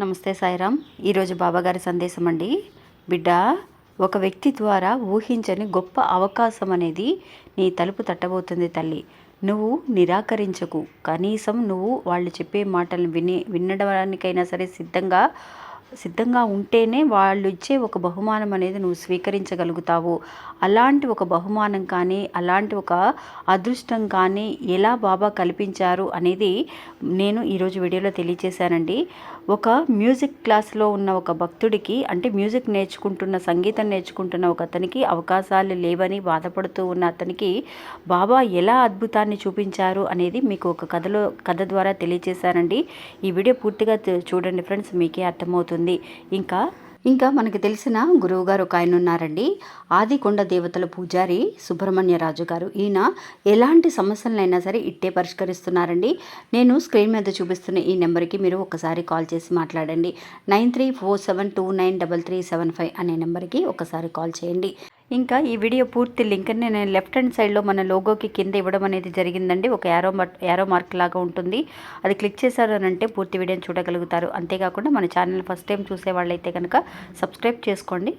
నమస్తే సాయిరామ్. ఈరోజు బాబాగారి సందేశం అండి. బిడ్డ, ఒక వ్యక్తి ద్వారా ఊహించని గొప్ప అవకాశం అనేది నీ తలుపు తట్టబోతుంది తల్లి. నువ్వు నిరాకరించకు. కనీసం నువ్వు వాళ్ళు చెప్పే మాటలను వినడానికైనా సరే సిద్ధంగా ఉంటేనే వాళ్ళు ఇచ్చే ఒక బహుమానం అనేది నువ్వు స్వీకరించగలుగుతావు. అలాంటి ఒక బహుమానం కానీ, అలాంటి ఒక అదృష్టం కానీ ఎలా బాబా కల్పించారు అనేది నేను ఈరోజు వీడియోలో తెలియజేశానండి. ఒక మ్యూజిక్ క్లాస్లో ఉన్న ఒక భక్తుడికి, అంటే మ్యూజిక్ సంగీతం నేర్చుకుంటున్న ఒక అతనికి అవకాశాలు లేవని బాధపడుతూ ఉన్న అతనికి బాబా ఎలా అద్భుతాన్ని చూపించారు అనేది మీకు ఒక కథ ద్వారా తెలియజేశానండి. ఈ వీడియో పూర్తిగా చూడండి ఫ్రెండ్స్, మీకే అర్థమవుతుంది. ఇంకా మనకి తెలిసిన గురువుగారు ఒక ఆయన ఉన్నారండి. ఆదికొండ దేవతల పూజారి సుబ్రహ్మణ్యరాజు గారు. ఈయన ఎలాంటి సమస్యలనైనా సరే ఇట్టే పరిష్కరిస్తున్నారండి. నేను స్క్రీన్ మీద చూపిస్తున్న ఈ నెంబర్కి మీరు ఒకసారి కాల్ చేసి మాట్లాడండి. 9347293375 అనే నెంబర్కి ఒకసారి కాల్ చేయండి. ఇంకా ఈ వీడియో పూర్తి లింక్ నేను లెఫ్ట్ హ్యాండ్ సైడ్లో మన లోగోకి కింద ఇవ్వడం అనేది జరిగిందండి. ఒక యారో మార్క్ లాగా ఉంటుంది. అది క్లిక్ చేశారనంటే పూర్తి వీడియోని చూడగలుగుతారు. అంతేకాకుండా మన ఛానల్ ఫస్ట్ టైం చూసే వాళ్ళైతే కనుక సబ్స్క్రైబ్ చేసుకోండి.